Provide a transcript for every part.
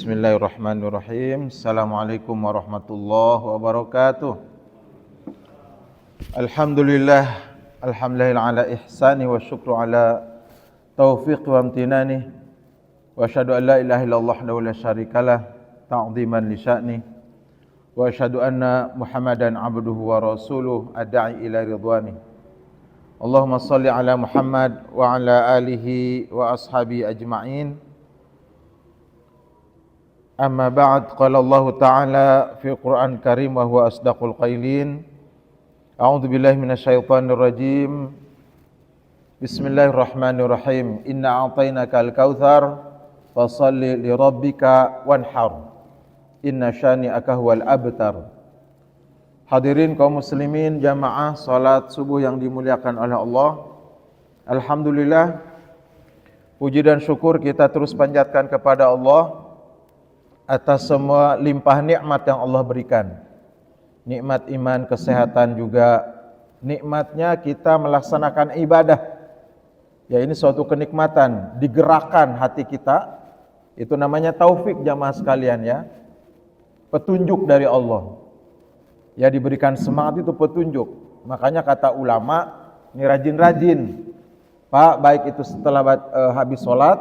Bismillahirrahmanirrahim. Assalamualaikum warahmatullahi wabarakatuh. Alhamdulillah ala ihsani wa syukru ala taufiq wa amtinani. Wa asyhadu an la ilaha illallah wahdahu la syarikalah ta'ziman li sya'ni. Wa asyhadu anna Muhammadan abduhu wa rasuluh adda'i ila ridwani. Allahumma shalli ala Muhammad wa ala alihi wa ashabihi ajma'in. Amma ba'd, qala Allah Ta'ala fi Qur'an Karim wa huwa asdaqul qailin. A'udzu billahi minasyaitonir rajim. Bismillahirrahmanirrahim. Inna a'tainakal kautsar fashalli li rabbika wanhar. Inna syani'aka huwal abtar. Hadirin kaum muslimin jamaah salat subuh yang dimuliakan oleh Allah. Alhamdulillah, puji dan syukur kita terus panjatkan kepada Allah atas semua limpah nikmat yang Allah berikan. Nikmat iman, kesehatan juga. Nikmatnya kita melaksanakan ibadah. Ya, ini suatu kenikmatan, digerakkan hati kita. Itu namanya taufik jamaah sekalian ya. Petunjuk dari Allah. Ya, diberikan semangat itu petunjuk. Makanya kata ulama, ini rajin-rajin. Pak, baik itu setelah habis sholat,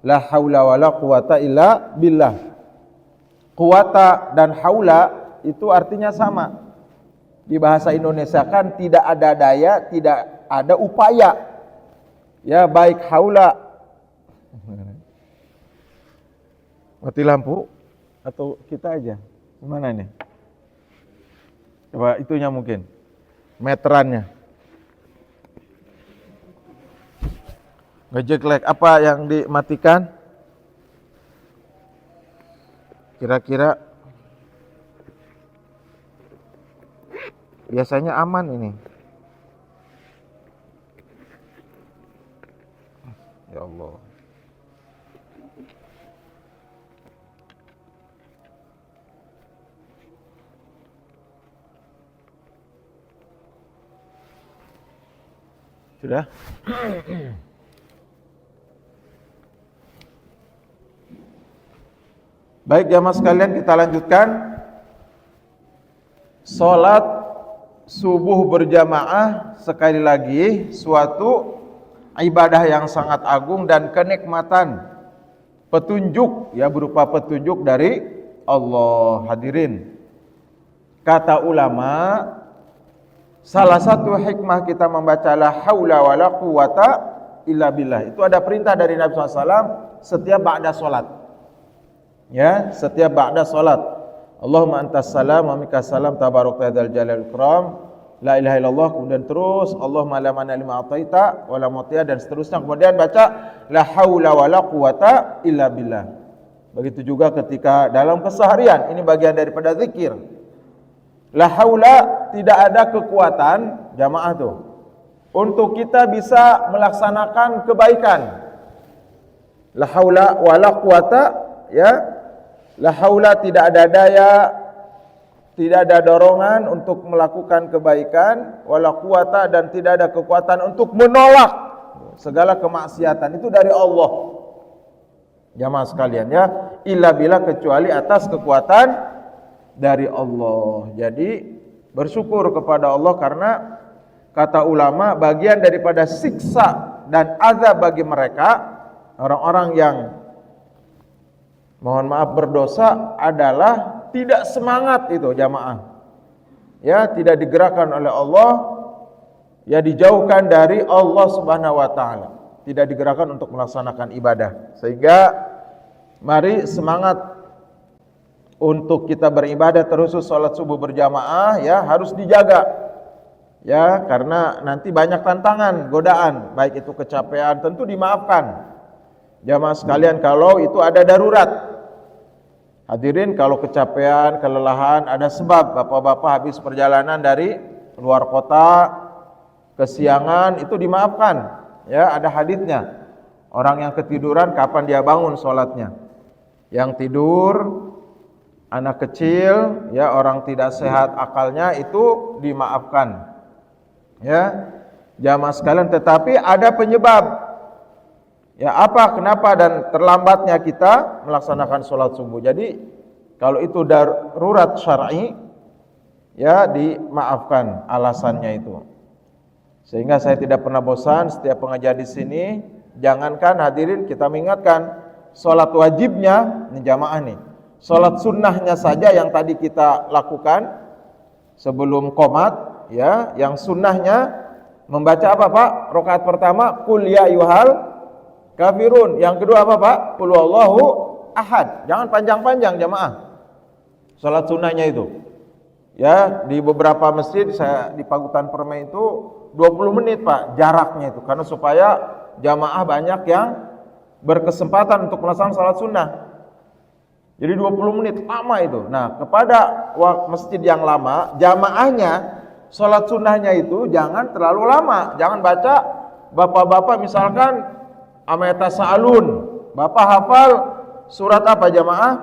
la haula wala quwata illa billah. Quwata dan haula itu artinya sama. Di bahasa Indonesia kan tidak ada daya, tidak ada upaya. Ya, baik haula. Mati lampu atau kita aja? Gimana nih? Coba itunya mungkin. Meterannya. Ngejeklek apa yang dimatikan? Kira-kira biasanya aman ini. Ya Allah. Sudah? Baik jamaah sekalian, kita lanjutkan. Salat subuh berjamaah sekali lagi suatu ibadah yang sangat agung dan kenikmatan, petunjuk ya, berupa petunjuk dari Allah. Hadirin, kata ulama, salah satu hikmah kita membaca la haula wala quwata illa billah, itu ada perintah dari Nabi SAW setiap ba'da salat. Ya, setiap ba'da salat. Allahumma antas salam wa minkas salam tabarakta dzal jalal ikram. La ilaha illallah, kemudian terus Allahumma la mana lima ataita wa la mu'tiya, dan seterusnya. Kemudian baca la haula wala quwata illa billah. Begitu juga ketika dalam keseharian, ini bagian daripada zikir. La haula, tidak ada kekuatan jamaah tuh untuk kita bisa melaksanakan kebaikan. La haula wala quwata, ya. La haula, tidak ada daya, tidak ada dorongan untuk melakukan kebaikan, wala quwata, dan tidak ada kekuatan untuk menolak segala kemaksiatan. Itu dari Allah. Jamaah sekalian ya, illa billah, kecuali atas kekuatan dari Allah. Jadi bersyukur kepada Allah, karena kata ulama bagian daripada siksa dan azab bagi mereka orang-orang yang mohon maaf berdosa adalah tidak semangat itu jamaah. Ya, tidak digerakkan oleh Allah, ya dijauhkan dari Allah Subhanahu wa taala. Tidak digerakkan untuk melaksanakan ibadah. Sehingga mari semangat untuk kita beribadah, terkhusus salat subuh berjamaah ya, harus dijaga. Ya, karena nanti banyak tantangan, godaan, baik itu kecapean, tentu dimaafkan. Jamaah sekalian, kalau itu ada darurat. Hadirin, kalau kecapean, kelelahan, ada sebab, bapak-bapak habis perjalanan dari luar kota, kesiangan, itu dimaafkan. Ya, ada haditsnya. Orang yang ketiduran, kapan dia bangun sholatnya? Yang tidur, anak kecil, ya, orang tidak sehat akalnya, itu dimaafkan. Ya, jamaah sekalian, tetapi ada penyebab. Ya apa, kenapa dan terlambatnya kita melaksanakan sholat subuh. Jadi kalau itu darurat syar'i, ya dimaafkan alasannya itu. Sehingga saya tidak pernah bosan setiap pengajian di sini. Jangankan hadirin, kita mengingatkan sholat wajibnya ini jamaah nih. Sholat sunnahnya saja yang tadi kita lakukan sebelum qomat, ya, yang sunnahnya membaca apa Pak? Rakaat pertama qul ya ayyuhal kafirun. Yang kedua apa Pak? Qul huwallahu ahad. Jangan panjang-panjang jamaah. Salat sunnahnya itu. Ya, di beberapa masjid saya di Pagutan Permai itu 20 menit Pak jaraknya itu, karena supaya jamaah banyak yang berkesempatan untuk melaksanakan salat sunnah. Jadi 20 menit lama itu. Nah, kepada masjid yang lama, jamaahnya salat sunnahnya itu jangan terlalu lama. Jangan baca bapak-bapak misalkan Ameta Sa'alun. Bapak hafal surat apa jamaah?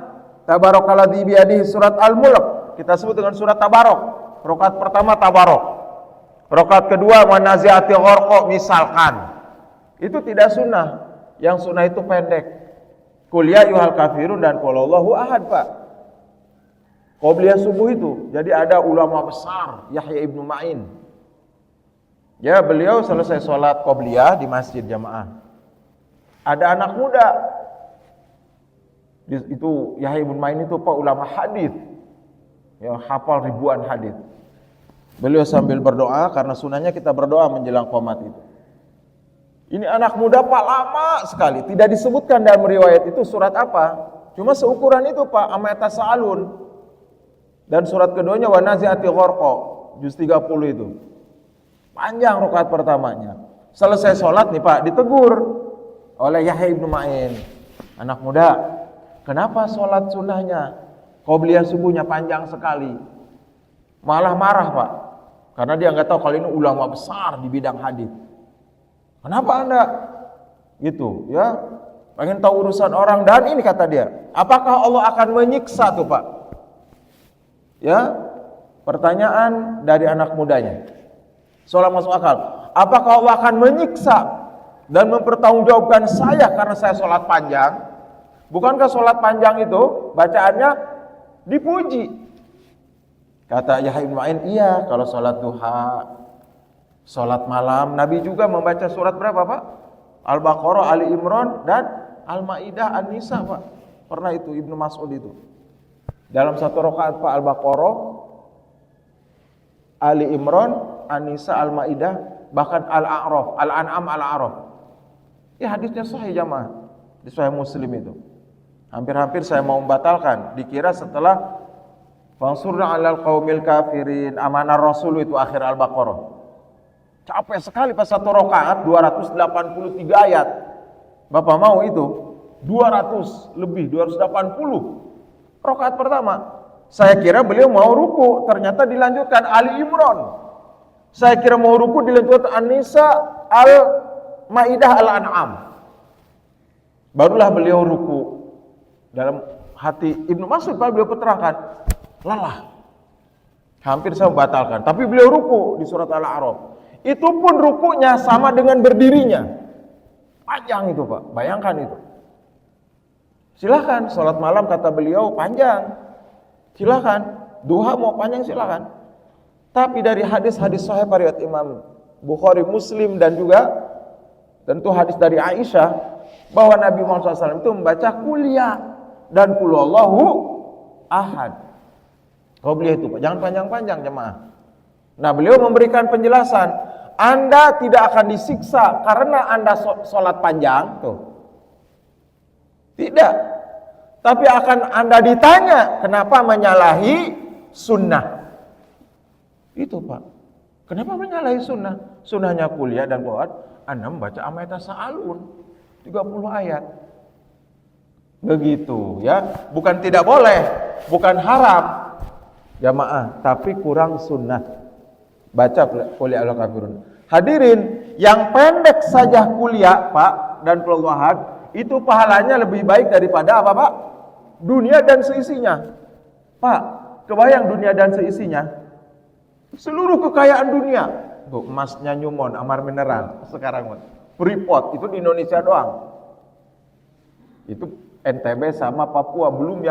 Tabarakalladzi biyadihi, surat Al-Mulk. Kita sebut dengan surat Tabarok. Rakaat pertama Tabarok. Rakaat kedua Wanazi'ati Gharqa misalkan. Itu tidak sunnah. Yang sunnah itu pendek. Qul ya ayyuhal kafirun dan qul huwallahu ahad, Pak. Qobliyah subuh itu. Jadi ada ulama besar Yahya ibnu Ma'in. Ya, beliau selesai sholat qobliyah di masjid jamaah. Ada anak muda. Itu Yahya ibnu Ma'in itu Pak ulama hadis. Yang hafal ribuan hadis. Beliau sambil berdoa, karena sunahnya kita berdoa menjelang qomat itu. Ini anak muda Pak lama sekali. Tidak disebutkan dalam riwayat itu surat apa. Cuma seukuran itu Pak, Ameta Sa'alun. Dan surat keduanya Wanazi'ati Gharqa, juz 30 itu. Panjang rakaat pertamanya. Selesai sholat nih Pak, ditegur oleh Yahya ibnu Ma'in. Anak muda, kenapa sholat sunnahnya qobliyah subuhnya panjang sekali? Malah marah Pak, karena dia nggak tahu kalau ini ulama besar di bidang hadis. Kenapa Anda gitu ya? Pengen tahu urusan orang, dan ini kata dia, apakah Allah akan menyiksa tuh Pak? Ya, pertanyaan dari anak mudanya. Soal masuk akal. Apakah Allah akan menyiksa dan mempertanggungjawabkan saya karena saya sholat panjang? Bukankah sholat panjang itu bacaannya dipuji? Kata Yahya bin Ma'in, iya kalau sholat duha, sholat malam. Nabi juga membaca surat berapa Pak? Al-Baqarah, Ali Imran, dan Al-Ma'idah, An-Nisa Pak. Pernah itu Ibnu Mas'ud itu. Dalam satu rakaat Pak, Al-Baqarah, Ali Imran, An-Nisa, Al-Ma'idah, bahkan Al-A'raf, Al-An'am, Al-A'raf. Ya hadisnya sahih jamaah. Di Sahih Muslim itu. Hampir-hampir saya mau membatalkan. Dikira setelah Fansurna 'alal qaumil kafirin, amanah Rasul itu akhir Al-Baqarah. Capek sekali pas satu rakaat 283 ayat. Bapak mau itu 200 lebih, 280 rakaat pertama. Saya kira beliau mau ruku, ternyata dilanjutkan Ali Imran. Saya kira mau ruku, dilanjutkan An-Nisa, Al-Maidah, Al-An'am. Barulah beliau ruku. Dalam hati Ibnu Mas'ud Pak beliau terangkan, lelah. Hampir saya membatalkan, tapi beliau ruku di surat Al-A'raf. Itu pun rukunya sama dengan berdirinya. Panjang itu Pak, bayangkan itu. Silakan, sholat malam kata beliau panjang. Silakan, duha mau panjang silakan. Tapi dari hadis-hadis sahih riwayat Imam Bukhari, Muslim, dan juga tentu hadis dari Aisyah, bahwa Nabi Muhammad SAW itu membaca kuliah dan qul huwallahu ahad. Qobliyah itu Pak, jangan panjang-panjang jemaah. Nah beliau memberikan penjelasan, Anda tidak akan disiksa karena Anda sholat panjang tuh. Tidak. Tapi akan Anda ditanya kenapa menyalahi sunnah. Itu Pak. Kenapa menyalahi sunnah? Sunnahnya kuliah dan qiraat, Anda membaca Ameta Sa'alun 30 ayat. Begitu ya. Bukan tidak boleh, bukan haram jamaah, tapi kurang sunnah. Baca kuliah al-kafirun. Hadirin, yang pendek saja kuliah Pak dan peluahan itu pahalanya lebih baik daripada apa Pak? Dunia dan seisinya. Pak, kebayang dunia dan seisinya? Seluruh kekayaan dunia. Tuh, emasnya Newmont, Amar Mineral sekarang Freeport itu di Indonesia doang. Itu NTB sama Papua, belum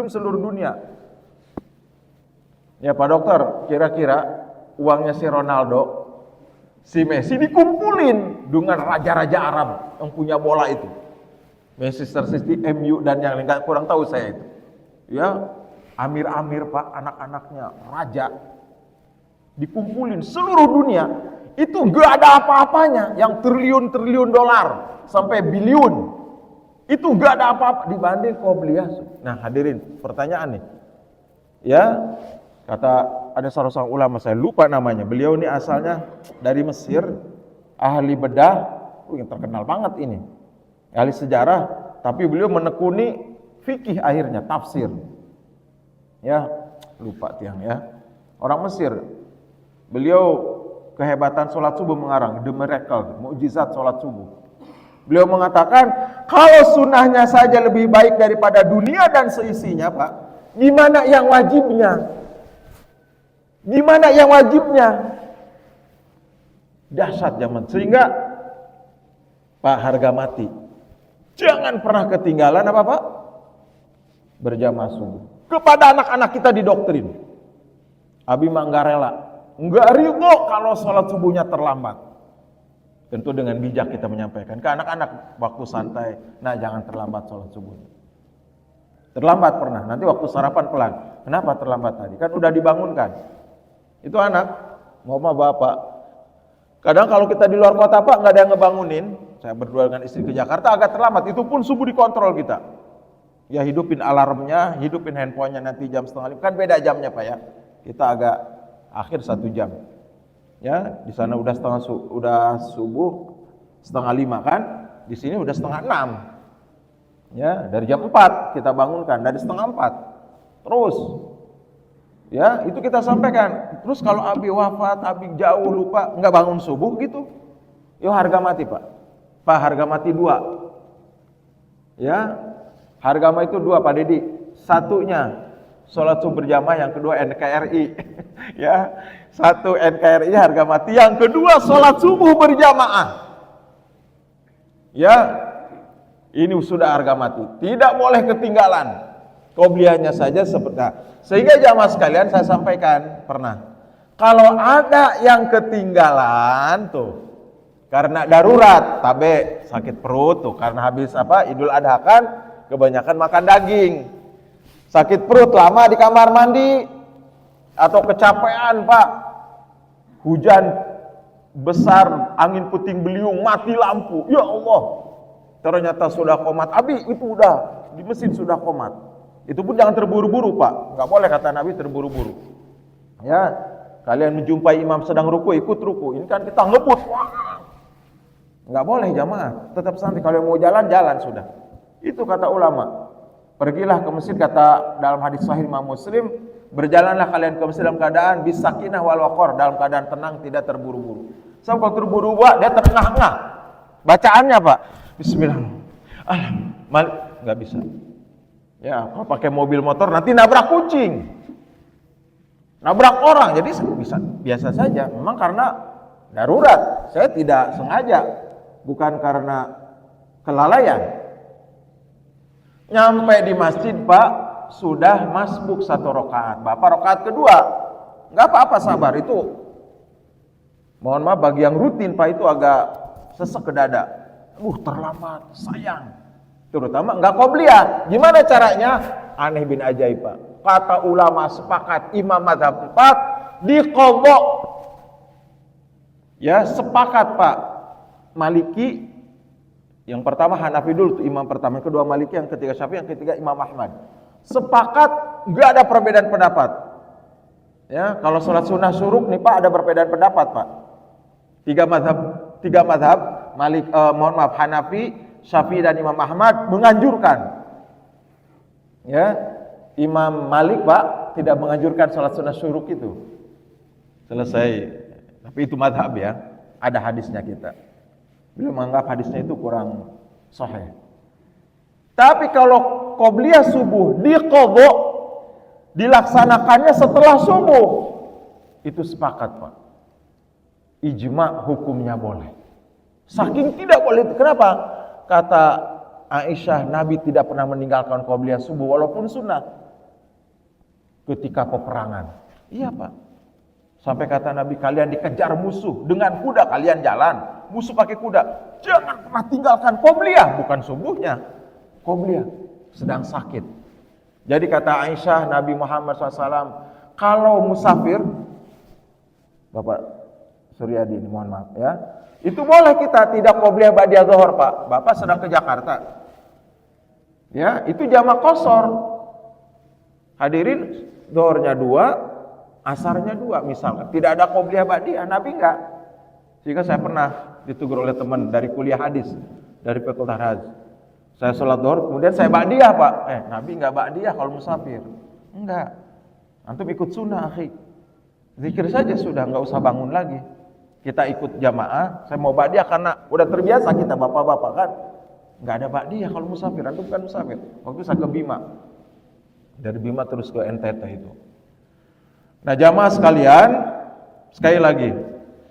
seluruh dunia. Ya Pak Dokter, kira-kira uangnya si Ronaldo, si Messi dikumpulin dengan raja-raja Arab yang punya bola itu. Manchester City, MU dan yang lain, kurang tahu saya itu. Ya, amir-amir Pak, anak-anaknya, raja. Dikumpulin seluruh dunia, itu gak ada apa-apanya. Yang triliun-triliun dolar sampai biliun. Itu gak ada apa-apa dibanding Qobliyah. Nah hadirin, pertanyaan nih. Ya, kata ada seorang ulama, saya lupa namanya. Beliau ini asalnya dari Mesir, ahli bedah, yang terkenal banget ini. Ahli sejarah, tapi beliau menekuni fikih akhirnya, tafsir. Ya, lupa tiang ya. Orang Mesir. Beliau kehebatan sholat subuh mengarang, The Miracle, mukjizat sholat subuh. Beliau mengatakan, kalau sunnahnya saja lebih baik daripada dunia dan seisinya, Pak, gimana yang wajibnya? Gimana yang wajibnya? Dahsyat zaman. Sehingga, Pak, harga mati. Jangan pernah ketinggalan apa, Pak? Berjamaah subuh. Kepada anak-anak kita didoktrin. Abi mah enggak rela. Enggak ridho kalau sholat subuhnya terlambat. Tentu dengan bijak kita menyampaikan ke anak-anak waktu santai, nah jangan terlambat sholat subuh. Terlambat pernah, nanti waktu sarapan pelan. Kenapa terlambat tadi? Kan udah dibangunkan. Itu anak, mama bapak. Kadang kalau kita di luar kota Pak, nggak ada yang ngebangunin. Saya berdua dengan istri ke Jakarta agak terlambat, itu pun subuh dikontrol kita. Ya hidupin alarmnya, hidupin handphonenya nanti jam 4:30. Kan beda jamnya Pak ya. Kita agak akhir 1 jam. Ya, di sana udah subuh 4:30 kan, di sini udah 5:30. Ya, dari jam 4 kita bangunkan, dari 3:30. Terus, ya itu kita sampaikan. Terus kalau Abi wafat, Abi jauh lupa, nggak bangun subuh gitu, yo harga mati Pak. Pak harga mati 2. Ya, harga mati itu 2 Pak Dedi. Satunya sholat subuh berjamaah, yang kedua NKRI. Ya, 1 NKRI harga mati, yang kedua sholat subuh berjamaah. Ya, ini sudah harga mati, tidak boleh ketinggalan. Qobliyahnya saja seperti sehingga jamaah sekalian saya sampaikan pernah, kalau ada yang ketinggalan tuh karena darurat, tabe sakit perut tuh karena habis Idul Adha kan kebanyakan makan daging. Sakit perut lama di kamar mandi atau kecapean Pak, hujan besar, angin puting beliung, mati lampu, ya Allah, ternyata sudah komat. Abi itu udah di mesin sudah komat. Itu pun jangan terburu-buru Pak, nggak boleh kata Nabi terburu-buru. Ya, kalian menjumpai imam sedang ruku, ikut ruku. Ini kan kita ngebut, nggak boleh jamaah, tetap santai. Kalau mau jalan sudah. Itu kata ulama. Pergilah ke masjid, kata dalam hadis sahih Imam Muslim, berjalanlah kalian ke masjid dalam keadaan bisakinah wal waqar, dalam keadaan tenang, tidak terburu-buru. Sebab kalau terburu-buru dia terengah-engah. Bacaannya Pak, bismillahirrahmanirrahim, nggak bisa. Ya, kalau pakai mobil motor nanti nabrak kucing, nabrak orang, jadi bisa biasa saja. Memang karena darurat, saya tidak sengaja, bukan karena kelalaian. Nyampe di masjid Pak, sudah masbuk 1 rakaat. Bapak rakaat kedua, nggak apa-apa, sabar. Itu mohon maaf bagi yang rutin Pak, itu agak sesek ke dada. Terlambat, sayang. Terutama nggak qobliyah. Gimana caranya? Aneh bin ajaib Pak. Kata ulama sepakat, imam mazhab 4 diqadha. Ya, sepakat Pak. Maliki yang pertama, Hanafi dulu, imam pertama, yang kedua Maliki, yang ketiga Syafi'i, yang ketiga Imam Ahmad. Sepakat, nggak ada perbedaan pendapat. Ya, kalau sholat sunnah syuruk nih Pak, ada perbedaan pendapat Pak. Tiga mazhab, Hanafi, Syafi'i dan Imam Ahmad menganjurkan. Ya, Imam Malik Pak tidak menganjurkan sholat sunnah syuruk itu. Selesai. Tapi itu mazhab ya, ada hadisnya kita. Beliau menganggap hadisnya itu kurang sahih. Tapi kalau qobliyah subuh diqadha, dilaksanakannya setelah subuh, itu sepakat Pak. Ijma hukumnya boleh. Saking tidak boleh. Kenapa? Kata Aisyah, Nabi tidak pernah meninggalkan qobliyah subuh walaupun sunnah ketika peperangan. Iya Pak. Sampai kata Nabi, kalian dikejar musuh dengan kuda, kalian jalan, musuh pakai kuda, jangan pernah tinggalkan qobliyah, bukan subuhnya, qobliyah, sedang sakit. Jadi kata Aisyah, Nabi Muhammad SAW, kalau musafir, Bapak Suryadi ini mohon maaf ya, itu boleh kita tidak qobliyah ba'diyah zuhur Pak. Bapak sedang ke Jakarta, ya itu jamak qashar. Hadirin, zuhurnya 2, asarnya 2 misalkan, tidak ada qobliyah ba'diyah, Nabi enggak. Sehingga saya pernah ditegur oleh teman dari kuliah hadis, dari Fakultas Hadis. Saya sholat zuhur, kemudian saya ba'diyah Pak. Nabi enggak ba'diyah kalau musafir. Enggak. Antum ikut sunnah akhi. Zikir saja sudah, enggak usah bangun lagi. Kita ikut jamaah, saya mau ba'diyah karena udah terbiasa kita bapak-bapak kan. Enggak ada ba'diyah kalau musafir, antum bukan musafir. Waktu saya ke Bima. Dari Bima terus ke NTT itu. Nah, jamaah sekalian, sekali lagi,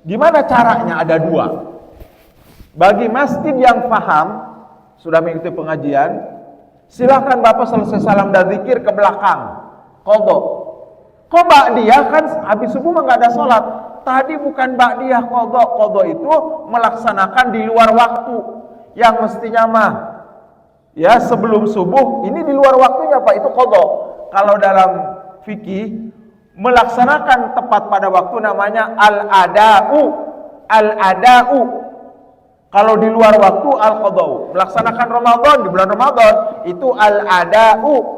gimana caranya? Ada 2. Bagi masjid yang paham, sudah mengikuti pengajian, silakan Bapak selesai salam dan zikir ke belakang, qadha. Kok ba'diyah kan habis subuh mah enggak ada sholat. Tadi bukan ba'diyah qadha. Qadha itu melaksanakan di luar waktu yang mestinya mah ya sebelum subuh, ini di luar waktunya Pak, itu qadha. Kalau dalam fikih melaksanakan tepat pada waktu namanya al-ada'u. Al-ada'u. Kalau di luar waktu al-qada'u. Melaksanakan Ramadan di bulan Ramadan itu al-ada'u.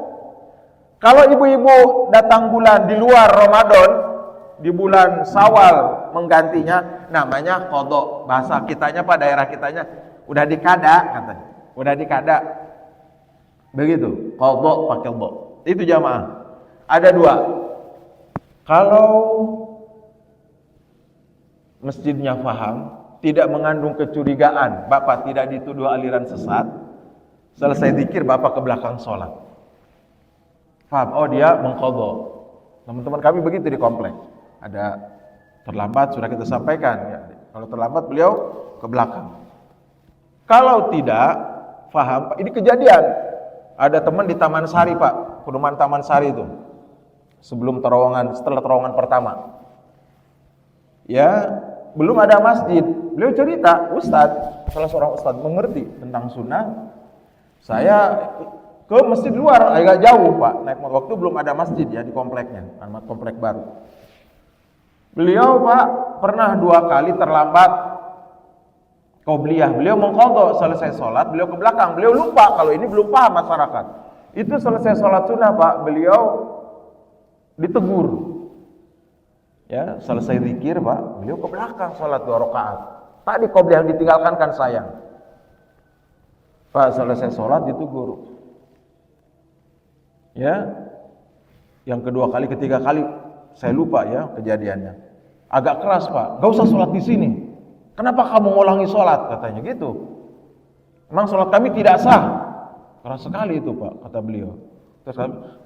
Kalau ibu-ibu datang bulan di luar Ramadan, di bulan Syawal menggantinya, namanya qadha. Bahasa kitanya Pak, daerah kitanya udah dikada katanya. Udah dikada. Begitu, qadha pakai dha. Itu jamaah. Ada 2. Kalau masjidnya paham, tidak mengandung kecurigaan, Bapak tidak dituduh aliran sesat, selesai zikir Bapak ke belakang sholat. Paham? Oh dia mengqadha. Teman-teman kami begitu di komplek. Ada terlambat sudah kita sampaikan. Ya, kalau terlambat beliau ke belakang. Kalau tidak paham, ini kejadian. Ada teman di Taman Sari Pak, perumahan Taman Sari itu. Sebelum terowongan, setelah terowongan pertama. Ya, belum ada masjid. Beliau cerita, Ustadz, salah seorang Ustadz mengerti tentang sunnah. Saya ke masjid luar, agak jauh Pak, naik motor. Waktu belum ada masjid ya di kompleknya, komplek baru. Beliau Pak pernah 2 kali terlambat qobliyah. Beliau mengqadha, selesai sholat, beliau ke belakang. Beliau lupa, kalau ini belum paham masyarakat. Itu selesai sholat sunnah Pak, beliau ditegur. Ya, selesai zikir Pak, beliau ke belakang sholat 2 rakaat. Tadi qobliyah yang ditinggalkan kan sayang. Pak, selesai sholat ditegur. Ya, yang kedua kali, ketiga kali, saya lupa ya kejadiannya. Agak keras Pak, gak usah sholat di sini. Kenapa kamu ngulangi sholat? Katanya gitu. Memang sholat kami tidak sah. Keras sekali itu Pak, kata beliau. Terus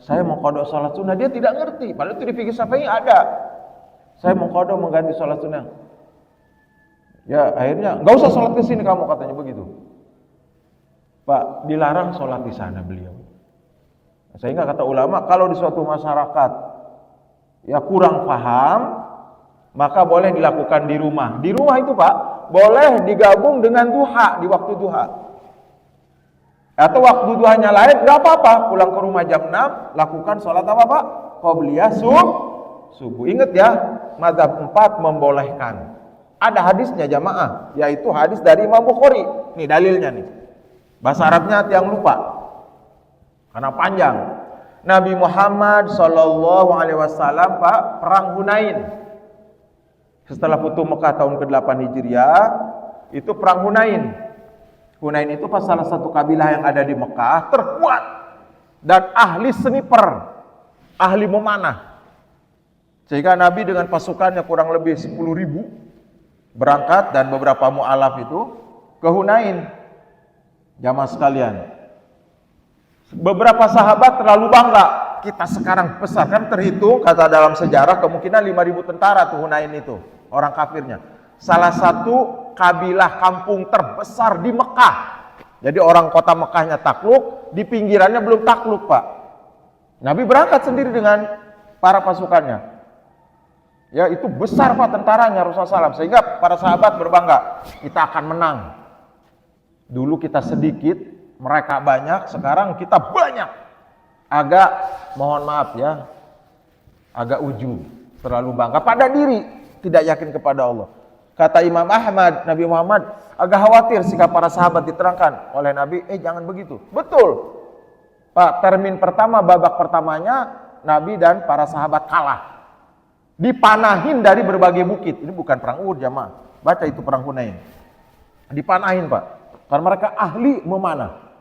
saya mau qadha sholat sunnah, dia tidak ngerti. Padahal itu di fikih Syafi'i ada. Saya mau qadha mengganti sholat sunnah. Ya akhirnya gak usah sholat di sini kamu, katanya begitu. Pak, dilarang sholat di sana beliau. Sehingga kata ulama, kalau di suatu masyarakat ya kurang paham, maka boleh dilakukan di rumah. Di rumah itu Pak, boleh digabung dengan duha, di waktu duha. Atau waktu duhanya lain, gak apa-apa. Pulang ke rumah jam 6, lakukan sholat apa Pak? Qobliyah subuh. Ingat ya, mazhab 4 membolehkan. Ada hadisnya jamaah, yaitu hadis dari Imam Bukhari. Nih dalilnya nih. Bahasa Arabnya tiang lupa. Karena panjang. Nabi Muhammad SAW Pak, perang Hunain. Setelah Futuh Mekah tahun ke-8 Hijriah, itu perang Hunain. Hunain itu pas salah satu kabilah yang ada di Mekah terkuat dan ahli sniper, ahli memanah. Sehingga Nabi dengan pasukannya kurang lebih 10.000 berangkat dan beberapa mu'alaf itu ke Hunain. Jamaah sekalian, beberapa sahabat terlalu bangga. Kita sekarang besar, kan terhitung kata dalam sejarah kemungkinan 5.000 tentara tuh Hunain itu, orang kafirnya. Salah satu kabilah kampung terbesar di Mekah. Jadi orang kota Mekahnya takluk, di pinggirannya belum takluk, Pak. Nabi berangkat sendiri dengan para pasukannya. Ya, itu besar Pak tentaranya Rasulullah SAW, sehingga para sahabat berbangga, kita akan menang. Dulu kita sedikit, mereka banyak, sekarang kita banyak. Agak, mohon maaf ya, agak ujub, terlalu bangga pada diri, tidak yakin kepada Allah. Kata Imam Ahmad, Nabi Muhammad agak khawatir sikap para sahabat diterangkan oleh Nabi, jangan begitu. Betul Pak, termin pertama, babak pertamanya, Nabi dan para sahabat kalah. Dipanahin dari berbagai bukit. Ini bukan perang Uhud jamaah. Baca itu perang Hunain. Dipanahin Pak. Karena mereka ahli memanah.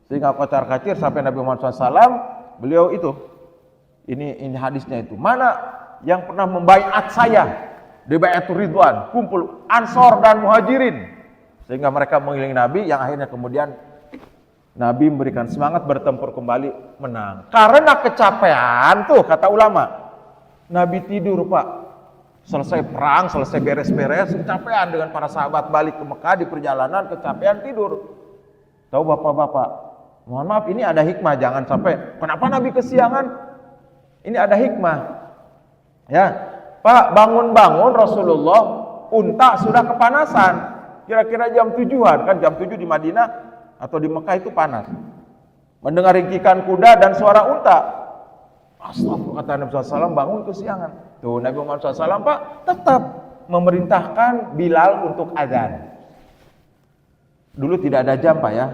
Sehingga kocar-kacir sampai Nabi Muhammad SAW, beliau itu. Ini hadisnya itu. Mana yang pernah membaiat saya di Baiatur Ridwan, kumpul Ansor dan Muhajirin. Sehingga mereka mengelilingi Nabi, yang akhirnya kemudian Nabi memberikan semangat bertempur kembali, menang. Karena kecapean tuh, kata ulama. Nabi tidur Pak, selesai perang, selesai beres-beres, kecapean dengan para sahabat balik ke Mekah di perjalanan, kecapean tidur. Tahu bapak-bapak, mohon maaf ini ada hikmah, jangan sampai, kenapa Nabi kesiangan? Ini ada hikmah. Ya, Pak, bangun-bangun Rasulullah, unta sudah kepanasan, kira-kira jam 7-an, kan jam 7 di Madinah atau di Mekah itu panas. Mendengar ringkikan kuda dan suara unta. Astagfirullah, kata Nabi SAW, bangun kesiangan. Tuh Nabi Muhammad SAW Pak tetap memerintahkan Bilal untuk azan. Dulu tidak ada jam Pak ya,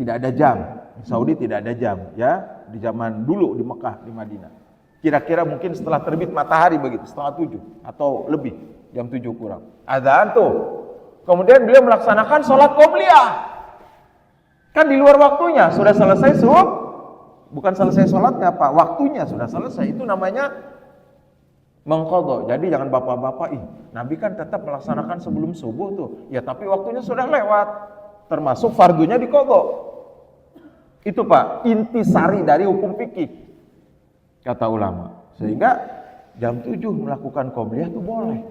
tidak ada jam. Di Saudi tidak ada jam ya, di zaman dulu di Mekah, di Madinah. Kira-kira mungkin setelah terbit matahari begitu, setengah 7 atau lebih, jam 7 kurang. Azan tuh. Kemudian beliau melaksanakan sholat qobliyah. Kan di luar waktunya, sudah selesai subuh. Bukan selesai sholatnya Pak, waktunya sudah selesai. Itu namanya mengqadha. Jadi jangan bapak-bapak, Nabi kan tetap melaksanakan sebelum subuh tuh. Ya tapi waktunya sudah lewat. Termasuk fardunya diqadha. Itu Pak, intisari dari hukum fikih. Kata ulama. Sehingga jam 7 melakukan qobliyah itu boleh.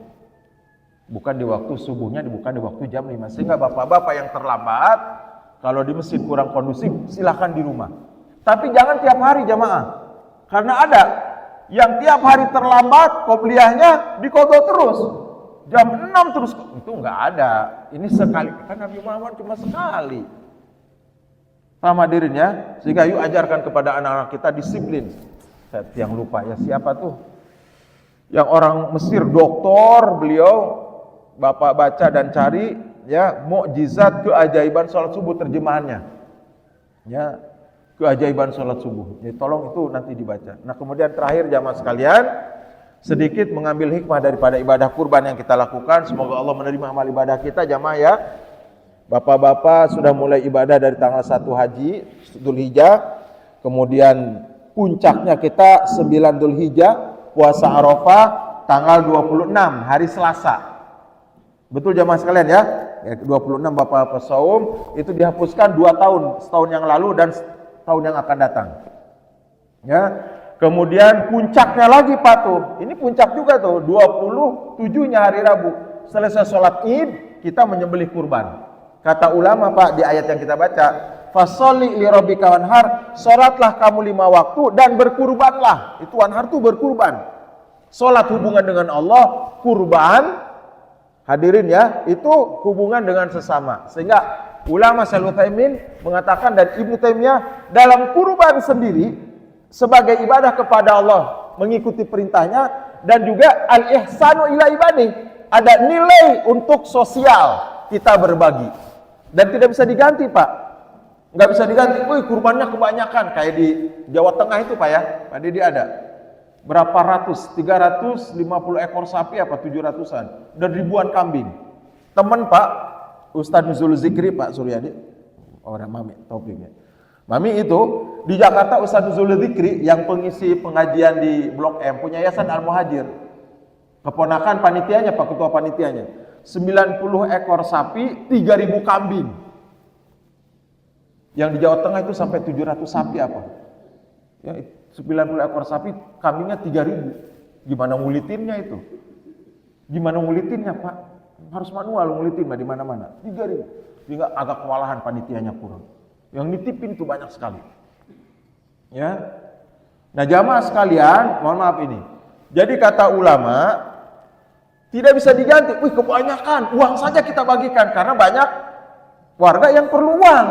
Bukan di waktu subuhnya, bukan di waktu jam 5. Sehingga bapak-bapak yang terlambat, kalau di masjid kurang kondusif, silakan di rumah. Tapi jangan tiap hari jamaah. Karena ada yang tiap hari terlambat, qobliyahnya diqadha terus. Jam 6 terus. Itu enggak ada. Ini sekali. Kan Nabi Muhammad cuma sekali. Paham hadirin ya? Sehingga yuk ajarkan kepada anak-anak kita disiplin. Saya yang lupa ya, siapa tuh? Yang orang Mesir, doktor, beliau Bapak baca dan cari ya, mukjizat keajaiban sholat subuh terjemahannya. Ya, keajaiban sholat subuh. Jadi tolong itu nanti dibaca. Nah kemudian terakhir jamaah sekalian, sedikit mengambil hikmah daripada ibadah kurban yang kita lakukan. Semoga Allah menerima amal ibadah kita jamaah ya. Bapak-bapak sudah mulai ibadah dari tanggal 1 Haji, Dzulhijjah. Kemudian puncaknya kita 9 Dzulhijjah, puasa Arafah tanggal 26 hari Selasa. Betul jamaah sekalian ya? 26 Bapak-bapak saum itu dihapuskan 2 tahun, setahun yang lalu dan tahun yang akan datang. Ya. Kemudian puncaknya lagi Pak tuh. Ini puncak juga tuh, 27-nya hari Rabu. Selesai sholat Id, kita menyembelih kurban. Kata ulama Pak di ayat yang kita baca, fasholli li rabbika wanhar, salatlah kamu 5 waktu dan berkurbanlah. Itu wanhar tuh berkurban. Salat hubungan dengan Allah, kurban hadirin ya, itu hubungan dengan sesama. Sehingga ulama Syaikh Utsaimin mengatakan dan Ibnu Taimiyah dalam kurban sendiri sebagai ibadah kepada Allah, mengikuti perintahnya dan juga al-ihsanu ila ibadi, ada nilai untuk sosial kita berbagi dan tidak bisa diganti Pak. Nggak bisa diganti. Wih, kurbannya kebanyakan kayak di Jawa Tengah itu Pak ya. Pak Didi ada berapa ratus, 350 ekor sapi apa 700-an dan ribuan kambing. Teman Pak Ustadz Nuzul Zikri Pak Suryadi, orang Mami Taufik ya. Mami itu di Jakarta Ustadz Nuzul Zikri yang pengisi pengajian di Blok M punya Yayasan Al-Muhajir. Keponakan panitianya Pak, ketua panitianya. 90 ekor sapi, 3.000 kambing. Yang di Jawa Tengah itu sampai 700 sapi apa? Ya, 90 ekor sapi, kambingnya 3.000. Gimana ngulitinnya itu? Gimana ngulitinnya Pak? Harus manual ngulitin di mana-mana. 3.000. Sehingga agak kewalahan panitianya kurang. Yang nitipin itu banyak sekali. Ya. Nah, jamaah sekalian, mohon maaf ini. Jadi kata ulama, tidak bisa diganti. Wih, kebanyakan, uang saja kita bagikan karena banyak warga yang perlu uang.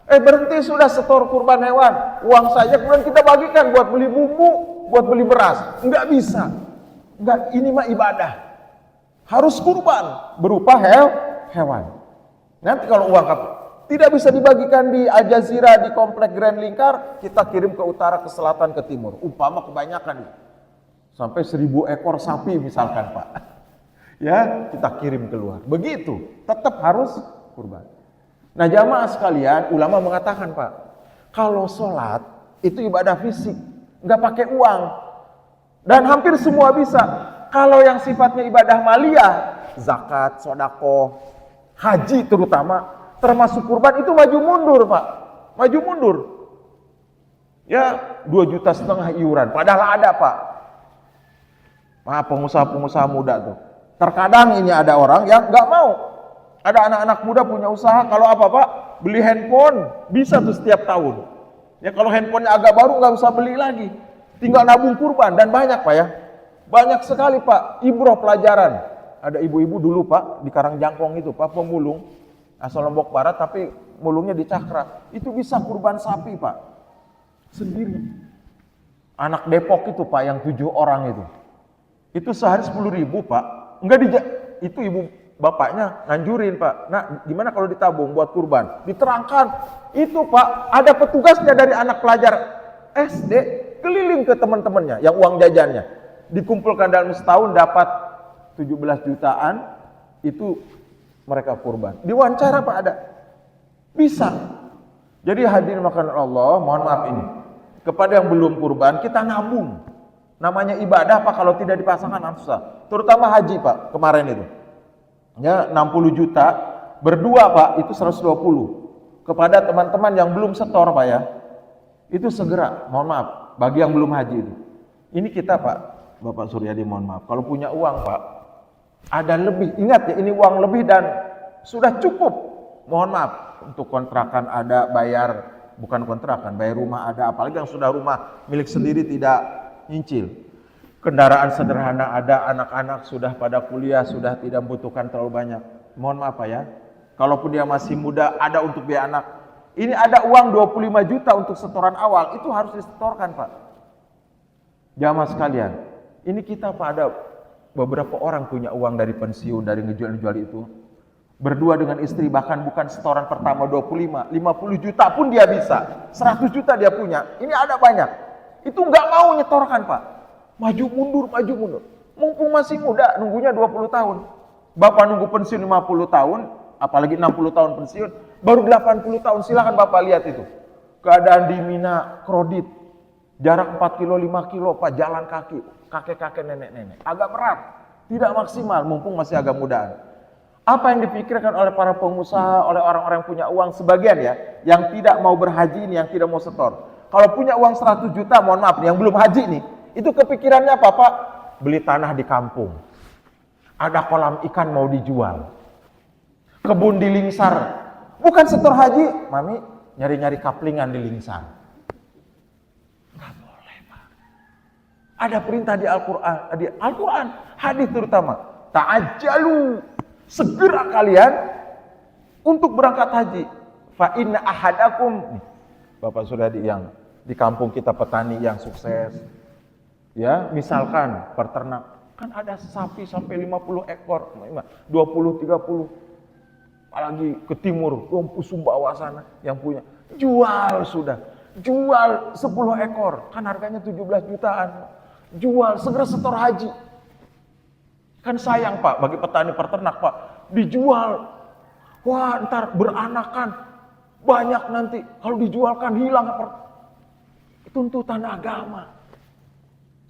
Berhenti sudah setor kurban hewan, uang saja kemudian kita bagikan buat beli bumbu, buat beli beras. Enggak bisa. Enggak, ini mah ibadah. Harus kurban berupa hewan. Nanti kalau uang tidak bisa dibagikan di Al Jazeera, di komplek Grand Lingkar, kita kirim ke utara, ke selatan, ke timur. Umpama kebanyakan sampai 1000 ekor sapi misalkan, Pak. Ya, kita kirim keluar. Begitu, tetap harus kurban. Nah, jamaah sekalian, ulama mengatakan, Pak, kalau sholat itu ibadah fisik, nggak pakai uang. Dan hampir semua bisa. Kalau yang sifatnya ibadah maliyah, zakat, sedekah, haji terutama, termasuk kurban itu maju mundur, Pak. Maju mundur. Ya, 2,5 juta iuran. Padahal ada, Pak. Maaf, pengusaha-pengusaha muda tuh. Terkadang ini ada orang yang nggak mau. Ada anak-anak muda punya usaha, kalau apa, Pak? Beli handphone, bisa tuh setiap tahun. Ya, kalau handphonenya agak baru nggak usah beli lagi. Tinggal nabung kurban, dan banyak, Pak ya. Banyak sekali, Pak, ibroh pelajaran. Ada ibu-ibu dulu, Pak, di Karangjangkong itu, Pak, pemulung. Asal Lombok Barat, tapi mulungnya di Cakra. Itu bisa kurban sapi, Pak. Sendiri. Anak Depok itu, Pak, yang 7 orang itu. Itu sehari 10.000, Pak. Itu ibu bapaknya nganjurin, Pak. Nah, gimana kalau ditabung buat kurban? Diterangkan. Itu, Pak, ada petugasnya dari anak pelajar SD keliling ke teman-temannya yang uang jajannya. Dikumpulkan dalam setahun dapat 17 jutaan, itu mereka kurban. Diwawancara, Pak, ada. Bisa. Jadi hadirin makanan Allah, mohon maaf ini. Kepada yang belum kurban, kita nabung. Namanya ibadah, Pak, kalau tidak dipasangkan susah. Terutama haji, Pak, kemarin itu. Ya, 60 juta, berdua, Pak, itu 120. Kepada teman-teman yang belum setor, Pak ya. Itu segera, mohon maaf, bagi yang belum haji itu. Ini kita, Pak, Bapak Suryadi, mohon maaf. Kalau punya uang, Pak, ada lebih, ingat ya, ini uang lebih dan sudah cukup. Mohon maaf, untuk kontrakan ada, bayar, bukan kontrakan, bayar rumah ada, apalagi yang sudah rumah milik sendiri tidak nyicil. Kendaraan sederhana ada, anak-anak sudah pada kuliah, sudah tidak membutuhkan terlalu banyak. Mohon maaf, Pak ya. Kalaupun dia masih muda, ada untuk biaya anak. Ini ada uang 25 juta untuk setoran awal, itu harus disetorkan, Pak. Jamaah sekalian, ini kita, Pak, ada beberapa orang punya uang dari pensiun, dari ngejual-jual itu. Berdua dengan istri, bahkan bukan setoran pertama 25, 50 juta pun dia bisa. 100 juta dia punya. Ini ada banyak. Itu nggak mau nyetorkan, Pak. Maju mundur, maju mundur. Mumpung masih muda, nunggunya 20 tahun. Bapak nunggu pensiun 50 tahun, apalagi 60 tahun pensiun, baru 80 tahun. Silakan Bapak lihat itu. Keadaan di Mina, kredit. Jarak 4 kilo, 5 kilo, Pak, jalan kaki. Kakek-kakek, nenek-nenek. Agak berat. Tidak maksimal, mumpung masih agak mudaan. Apa yang dipikirkan oleh para pengusaha, oleh orang-orang yang punya uang, sebagian ya, yang tidak mau berhaji ini, yang tidak mau setor. Kalau punya uang 100 juta, mohon maaf, yang belum haji nih, itu kepikirannya apa, Pak? Beli tanah di kampung. Ada kolam ikan mau dijual. Kebun di Lingsar. Bukan setor haji, Mami, nyari-nyari kaplingan di Lingsar. Nggak boleh, Pak. Ada perintah di Al-Quran, hadis terutama. Ta'ajjalu, segera kalian untuk berangkat haji. Fa inna ahadakum, Bapak sudah yang di kampung kita petani yang sukses. Ya, misalkan peternak, kan ada sapi sampai 50 ekor, 20, 30. Apalagi ke timur, Gompu Sumbawa sana yang punya. Jual sudah. Jual 10 ekor, kan harganya 17 jutaan. Jual, segera setor haji. Kan sayang, Pak, bagi petani peternak, Pak. Dijual. Wah, ntar beranakan. Banyak nanti. Kalau dijualkan hilang. Tuntutan agama.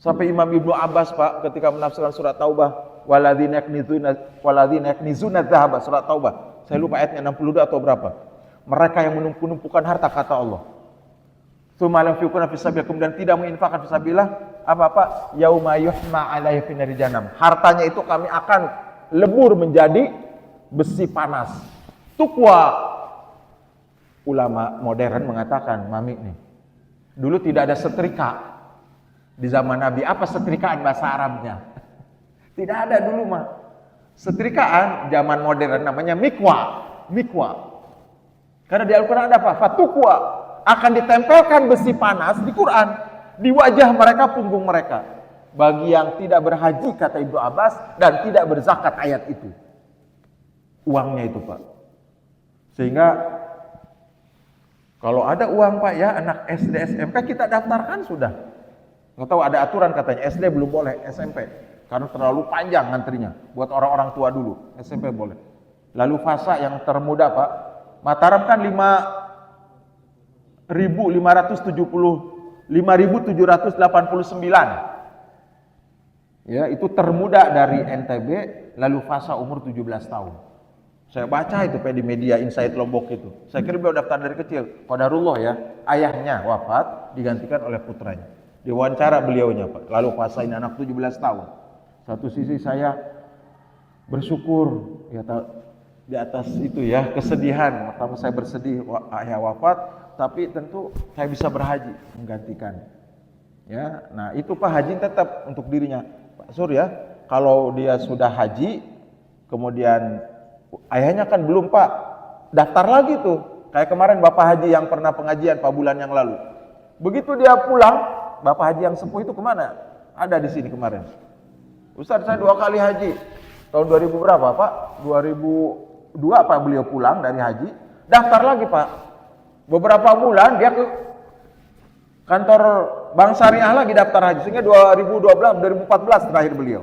Sampai Imam Ibnu Abbas, Pak, ketika menafsirkan surat Taubah, waladzina yaknizuna dzahaba, surat Taubah. Saya lupa ayatnya 62 atau berapa. Mereka yang menumpukan harta, kata Allah. Tsumma lam yunfiquna fi sabilillah, kemudian tidak menginfakkan fi sabilillah, apa? Yauma yuhma 'alaihi fi nari jahannam. Hartanya itu kami akan lebur menjadi besi panas. Tukwa ulama modern mengatakan, Mami nih, dulu tidak ada setrika di zaman Nabi. Apa setrikaan bahasa Arabnya? Tidak ada dulu mah. Setrikaan zaman modern namanya mikwa. Karena di Al-Quran ada apa? Fatukwa. Akan ditempelkan besi panas di Quran di wajah mereka, punggung mereka. Bagi yang tidak berhaji, kata Ibnu Abbas, dan tidak berzakat, ayat itu. Uangnya itu, Pak. Sehingga kalau ada uang, Pak, ya anak SD SMP kita daftarkan sudah. Nggak tahu ada aturan katanya SD belum boleh, SMP karena terlalu panjang ngantrinya. Buat orang-orang tua dulu, SMP boleh. Lalu fasa yang termuda, Pak, Mataram kan 5.789. Ya, itu termuda dari NTB, lalu fasa umur 17 tahun. Saya baca itu di media Insight Lombok itu. Saya kira beliau daftar dari kecil. Qadarullah ya, ayahnya wafat digantikan oleh putranya. Diwawancara beliaunya, Pak. Lalu fasa ini anak 17 tahun. Satu sisi saya bersyukur ya di atas itu ya, kesedihan. Pertama saya bersedih ayah wafat, tapi tentu saya bisa berhaji menggantikan. Ya, nah itu Pak, haji tetap untuk dirinya. Pak Surya, kalau dia sudah haji, kemudian ayahnya kan belum, Pak, daftar lagi tuh. Kayak kemarin Bapak Haji yang pernah pengajian 4 bulan yang lalu. Begitu dia pulang, Bapak Haji yang sepuh itu kemana? Ada di sini kemarin. Ustaz, saya 2 kali haji. Tahun 2000 berapa, Pak? 2002 Pak beliau pulang dari haji. Daftar lagi, Pak. Beberapa bulan dia ke kantor Bank Syariah lagi daftar haji. Sehingga 2014 terakhir beliau.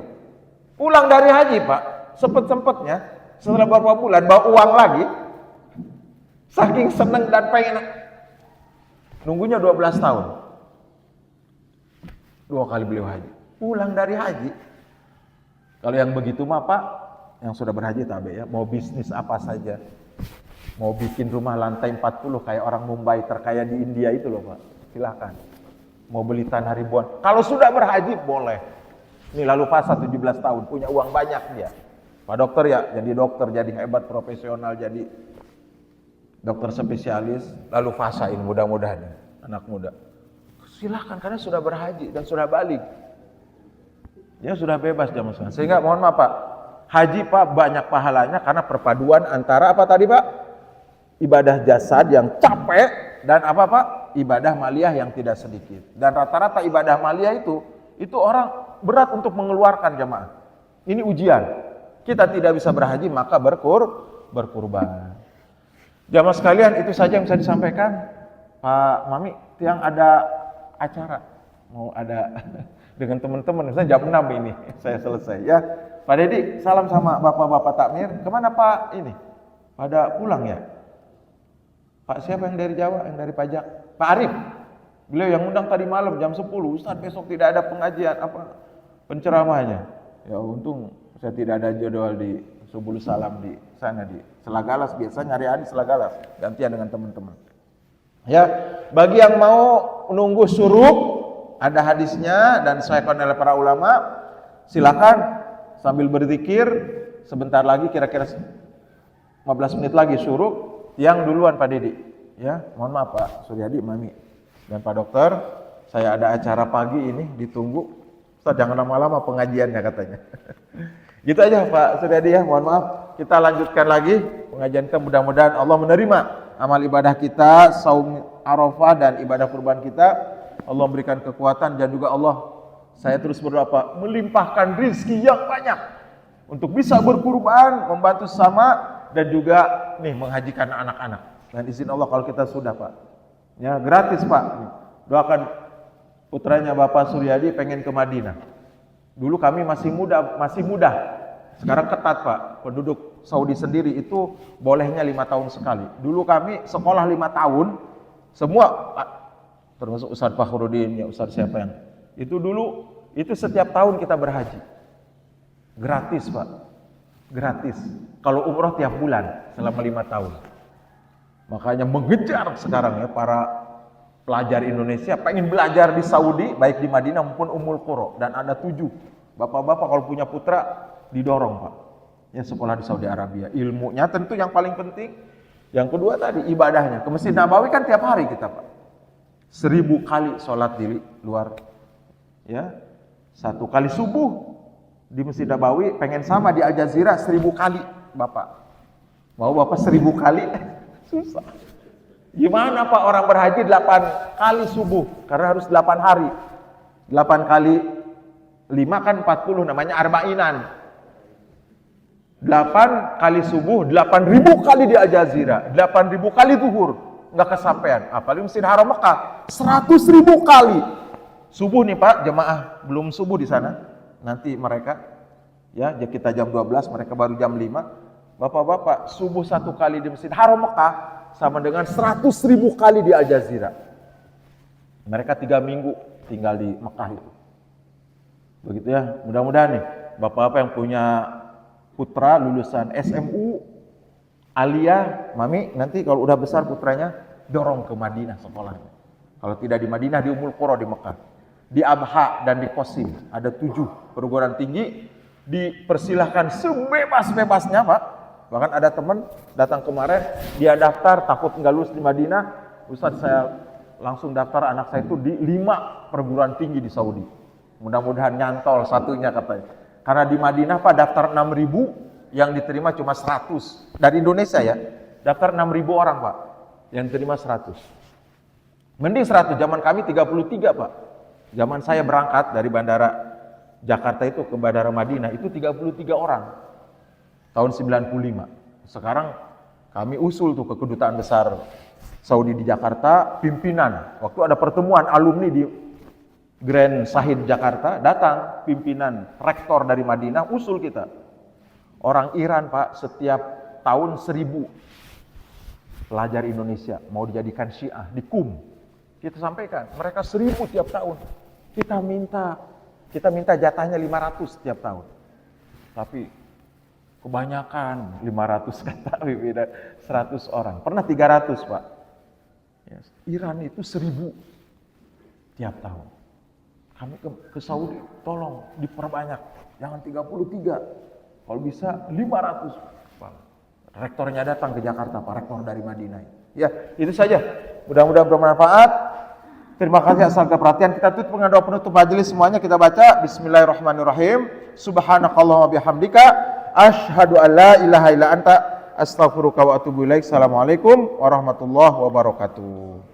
Pulang dari haji, Pak. Sempet-sempetnya. Setelah beberapa bulan bawa uang lagi. Saking seneng dan pengen. Nunggunya 12 tahun. 2 kali beliau haji. Pulang dari haji. Kalau yang begitu mah, Pak, yang sudah berhaji tabe ya, mau bisnis apa saja. Mau bikin rumah lantai 40 kayak orang Mumbai terkaya di India itu loh, Pak. Silakan. Mau beli tanah ribuan. Kalau sudah berhaji boleh. Ini lalu fasa 17 tahun, punya uang banyak dia. Pak dokter ya, jadi dokter, jadi hebat, profesional, jadi dokter spesialis. Lalu fasa ini mudah-mudahan anak muda. Silakan karena sudah berhaji dan sudah balik. Dia sudah bebas zaman sekarang. Sehingga mohon maaf, Pak, haji, Pak, banyak pahalanya karena perpaduan antara apa tadi, Pak? Ibadah jasad yang capek dan apa, Pak? Ibadah maliyah yang tidak sedikit. Dan rata-rata ibadah maliyah itu orang berat untuk mengeluarkan jamaah. Ini ujian. Kita tidak bisa berhaji maka berkurban. Jamaah sekalian, itu saja yang bisa disampaikan. Pak Mami, yang ada acara mau ada dengan teman-teman, misalnya jam 6 ini saya selesai ya. Pak Dedi, salam sama bapak-bapak takmir. Kemana Pak ini? Pada pulang ya? Pak siapa yang dari Jawa, yang dari pajak? Pak Arif. Beliau yang undang tadi malam jam 10. Ustaz, besok tidak ada pengajian penceramahnya. Ya untung saya tidak ada jadwal di Subul Salam di sana di Selagalas, biasa nyari hari Selagalas, gantian dengan teman-teman. Ya, bagi yang mau menunggu suruk, ada hadisnya dan disesuaikan oleh para ulama. Silakan sambil berzikir sebentar lagi, kira-kira 15 menit lagi suruk. Yang duluan Pak Dedi. Ya, mohon maaf Pak Suryadi, Mami dan Pak Dokter, saya ada acara pagi ini, ditunggu. Ustaz jangan lama-lama pengajiannya katanya. Gitu aja Pak Suryadi ya, mohon maaf. Kita lanjutkan lagi pengajian kita, mudah-mudahan Allah menerima amal ibadah kita, saum Arafah dan ibadah kurban kita. Allah memberikan kekuatan dan juga Allah, saya terus berdoa Pak, melimpahkan rezeki yang banyak untuk bisa berkurban, membantu sesama dan juga nih menghajikan anak-anak. Dan izin Allah kalau kita sudah Pak, ya gratis Pak. Doakan putranya Bapak Suryadi pengen ke Madinah. Dulu kami masih muda. Sekarang ketat Pak. Penduduk Saudi sendiri itu bolehnya 5 tahun sekali. Dulu kami sekolah 5 tahun, semua termasuk Ustaz Fakhruddin, ya Ustaz siapa yang itu dulu, itu setiap tahun kita berhaji. Gratis Pak. Gratis. Kalau umroh tiap bulan selama 5 tahun. Makanya mengejar sekarang ya para pelajar Indonesia pengen belajar di Saudi, baik di Madinah maupun Ummul Qura, dan ada 7. Bapak-bapak kalau punya putra didorong Pak. Ya sekolah di Saudi Arabia. Ilmunya tentu yang paling penting Yang kedua tadi ibadahnya. Ke Masjid Nabawi kan tiap hari kita, Pak. 1000 kali sholat di luar. Ya. 1 kali subuh di Masjid Nabawi, pengen sama di Al Jazeera 1000 kali, Bapak. Mau Bapak 1000 kali? Susah. Gimana Pak orang berhaji 8 kali subuh? Karena harus 8 hari. 8 kali 5 kan 40, namanya arbainan. 8 kali subuh, 8.000 kali di Al Jazeera, 8.000 kali zuhur, nggak kesampaian. Apalagi Masjid Haram Mekah, 100.000 kali. Subuh nih Pak, jemaah belum subuh di sana. Nanti mereka, ya kita jam 12, mereka baru jam 5. Bapak-bapak, subuh 1 kali di Masjid Haram Mekah sama dengan 100.000 kali di Al Jazeera. Mereka 3 minggu tinggal di Mekah itu. Begitu ya, mudah-mudahan nih bapak-bapak yang punya putra lulusan SMU, Aliyah, Mami, nanti kalau udah besar putranya dorong ke Madinah sekolahnya. Kalau tidak di Madinah, di Ummul Qura di Mekah. Di Abha dan di Qasim ada 7 perguruan tinggi, dipersilahkan sebebas-bebasnya Pak. Bahkan ada teman datang kemarin, dia daftar takut nggak lulus di Madinah, Ustaz saya langsung daftar anak saya itu di 5 perguruan tinggi di Saudi. Mudah-mudahan nyantol satunya katanya. Karena di Madinah Pak daftar 6.000, yang diterima cuma 100. Dari Indonesia ya, daftar 6.000 orang Pak, yang diterima 100. Mending 100, zaman kami 33 Pak. Zaman saya berangkat dari bandara Jakarta itu ke bandara Madinah itu 33 orang. Tahun 95. Sekarang kami usul tuh ke kedutaan besar Saudi di Jakarta, pimpinan. Waktu ada pertemuan alumni di Grand Sahid Jakarta, datang pimpinan rektor dari Madinah, usul kita. Orang Iran Pak, setiap tahun 1000 pelajar Indonesia mau dijadikan Syiah di Qum. Kita sampaikan, mereka 1000 tiap tahun. Kita minta jatahnya 500 setiap tahun. Tapi kebanyakan 500 kata beda 100 orang. Pernah 300 Pak. Iran itu 1000 tiap tahun. Kami ke Saudi, tolong diperbanyak. Jangan 33. Kalau bisa 500. Pak. Rektornya datang ke Jakarta, Pak Rektor dari Madinah. Ya, itu saja. Mudah-mudahan bermanfaat. Terima kasih atas perhatian. Kita tutup dengan doa penutup majelis semuanya. Kita baca Bismillahirrahmanirrahim. Subhanakallahumma bihamdika asyhadu an la ilaha illa anta astaghfiruka wa atubu ilaik. Assalamualaikum warahmatullahi wabarakatuh.